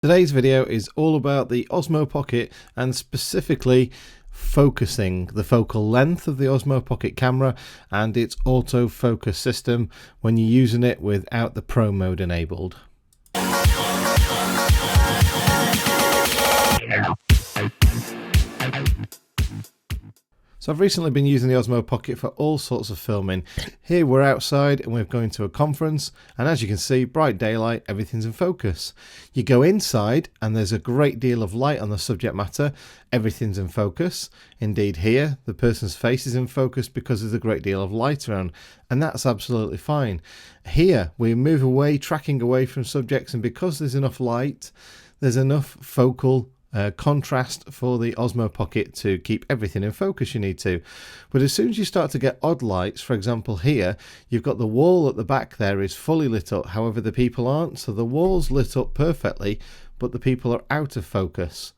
Today's video is all about the Osmo Pocket and specifically focusing, the focal length of the Osmo Pocket camera and its autofocus system when you're using it without the Pro mode enabled. So I've recently been using the Osmo Pocket for all sorts of filming. Here we're outside and we're going to a conference, and as you can see, bright daylight, everything's in focus. You go inside and there's a great deal of light on the subject matter, everything's in focus. Indeed here, the person's face is in focus because there's a great deal of light around, and that's absolutely fine. Here we move away, tracking away from subjects, and because there's enough light, there's enough focal contrast for the Osmo Pocket to keep everything in focus you need to. But as soon as you start to get odd lights, for example here, you've got the wall at the back there is fully lit up, however the people aren't, so the wall's lit up perfectly, but the people are out of focus.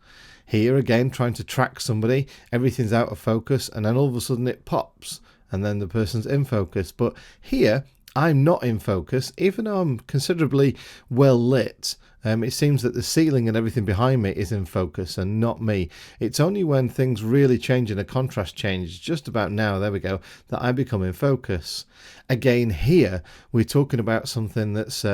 Here again, trying to track somebody, everything's out of focus, and then all of a sudden it pops, and then the person's in focus. But here, I'm not in focus, even though I'm considerably well lit. It seems that the ceiling and everything behind me is in focus and not me. It's only when things really change and a contrast changes, just about now, there we go, that I become in focus. Again here, we're talking about something that's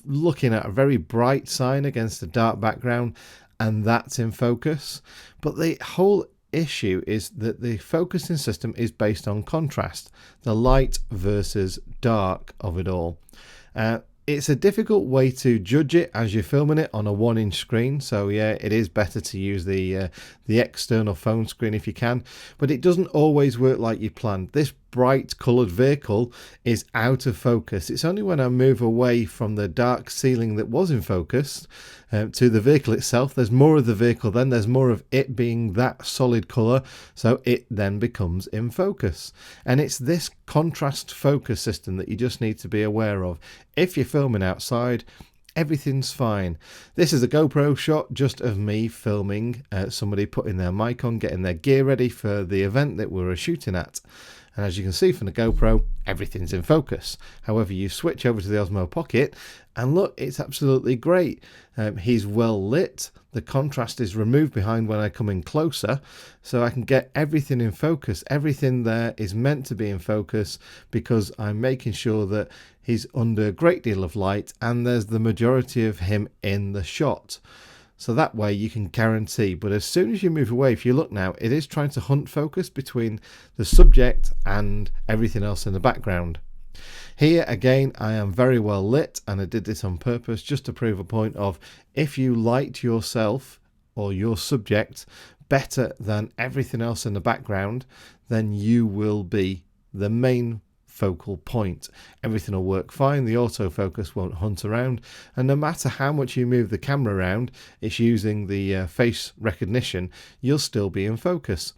looking at a very bright sign against a dark background, and that's in focus. But the whole issue is that the focusing system is based on contrast, the light versus dark of it all. It's a difficult way to judge it as you're filming it on a 1-inch screen, so yeah, it is better to use the external phone screen if you can, but it doesn't always work like you planned. This bright coloured vehicle is out of focus. It's only when I move away from the dark ceiling that was in focus to the vehicle itself, there's more of the vehicle then, there's more of it being that solid colour, so it then becomes in focus. And it's this contrast focus system that you just need to be aware of. If you're filming outside, everything's fine. This is a GoPro shot just of me filming somebody putting their mic on, getting their gear ready for the event that we were shooting at. And as you can see from the GoPro, everything's in focus. However, you switch over to the Osmo Pocket and look, it's absolutely great. He's well lit. The contrast is removed behind when I come in closer, so I can get everything in focus. Everything there is meant to be in focus because I'm making sure that he's under a great deal of light and there's the majority of him in the shot. So that way you can guarantee, but as soon as you move away, if you look now, it is trying to hunt focus between the subject and everything else in the background. Here again, I am very well lit, and I did this on purpose just to prove a point of if you light yourself or your subject better than everything else in the background, then you will be the main focal point. Everything will work fine, the autofocus won't hunt around, and no matter how much you move the camera around, it's using the face recognition, you'll still be in focus.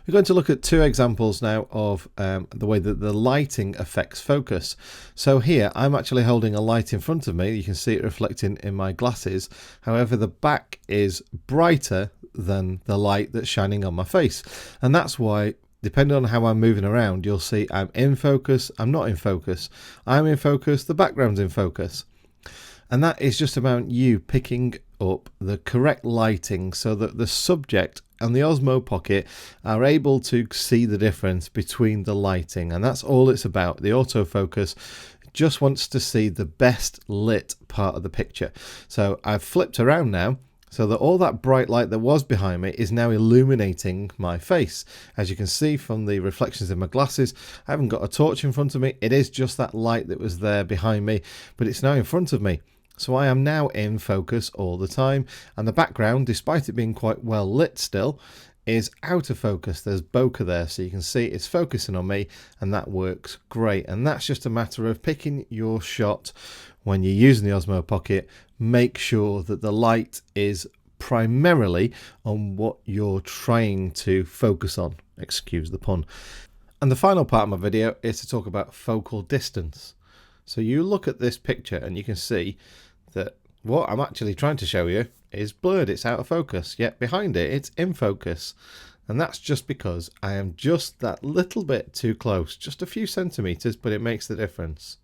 We're going to look at two examples now of the way that the lighting affects focus. So here I'm actually holding a light in front of me, you can see it reflecting in my glasses, however the back is brighter than the light that's shining on my face, and that's why depending on how I'm moving around, you'll see I'm in focus, I'm not in focus, I'm in focus, the background's in focus. And that is just about you picking up the correct lighting so that the subject and the Osmo Pocket are able to see the difference between the lighting. And that's all it's about. The autofocus just wants to see the best lit part of the picture. So I've flipped around now, so that all that bright light that was behind me is now illuminating my face. As you can see from the reflections in my glasses, I haven't got a torch in front of me. It is just that light that was there behind me, but it's now in front of me. So I am now in focus all the time. And the background, despite it being quite well lit still, is out of focus. There's bokeh there, so you can see it's focusing on me, and that works great. And that's just a matter of picking your shot when you're using the Osmo Pocket. Make sure that the light is primarily on what you're trying to focus on, excuse the pun. And the final part of my video is to talk about focal distance. So you look at this picture and you can see that what I'm actually trying to show you is blurred, it's out of focus, yet behind it it's in focus. And that's just because I am just that little bit too close, just a few centimeters, but it makes the difference.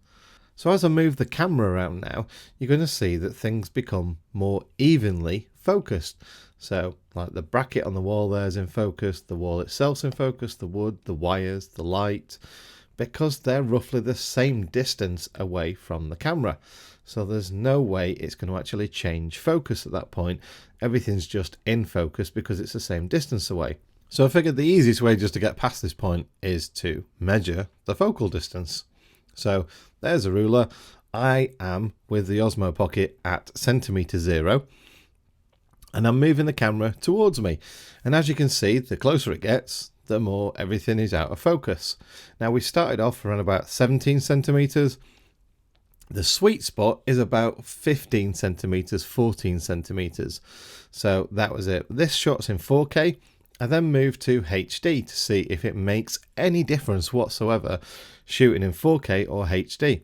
So as I move the camera around now, you're going to see that things become more evenly focused. So like the bracket on the wall there is in focus, the wall itself's in focus, the wood, the wires, the light, because they're roughly the same distance away from the camera. So there's no way it's going to actually change focus at that point. Everything's just in focus because it's the same distance away. So I figured the easiest way just to get past this point is to measure the focal distance. So there's a ruler. I am with the Osmo Pocket at centimetre 0. And I'm moving the camera towards me. And as you can see, the closer it gets, the more everything is out of focus. Now we started off around about 17 centimetres. The sweet spot is about 15 centimetres, 14 centimetres. So that was it. This shot's in 4K. I then moved to HD to see if it makes any difference whatsoever shooting in 4K or HD.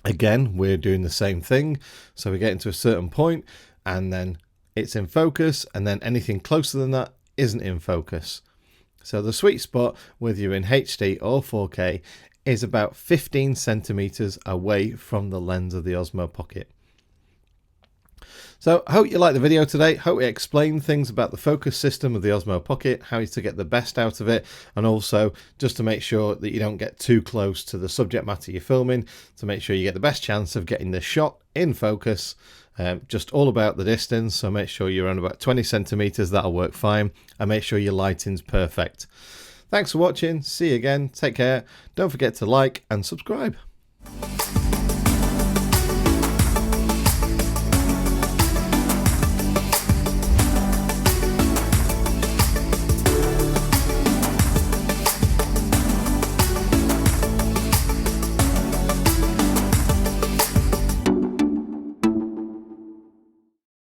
Again, we're doing the same thing. So we get into a certain point and then it's in focus, and then anything closer than that isn't in focus. So the sweet spot, whether you're in HD or 4K, is about 15 centimeters away from the lens of the Osmo Pocket. So I hope you liked the video today. Hope it explained things about the focus system of the Osmo Pocket, how to get the best out of it, and also just to make sure that you don't get too close to the subject matter you're filming, to make sure you get the best chance of getting the shot in focus. Just all about the distance, so make sure you're around about 20 centimeters, that'll work fine, and make sure your lighting's perfect. Thanks for watching, see you again, take care, don't forget to like and subscribe.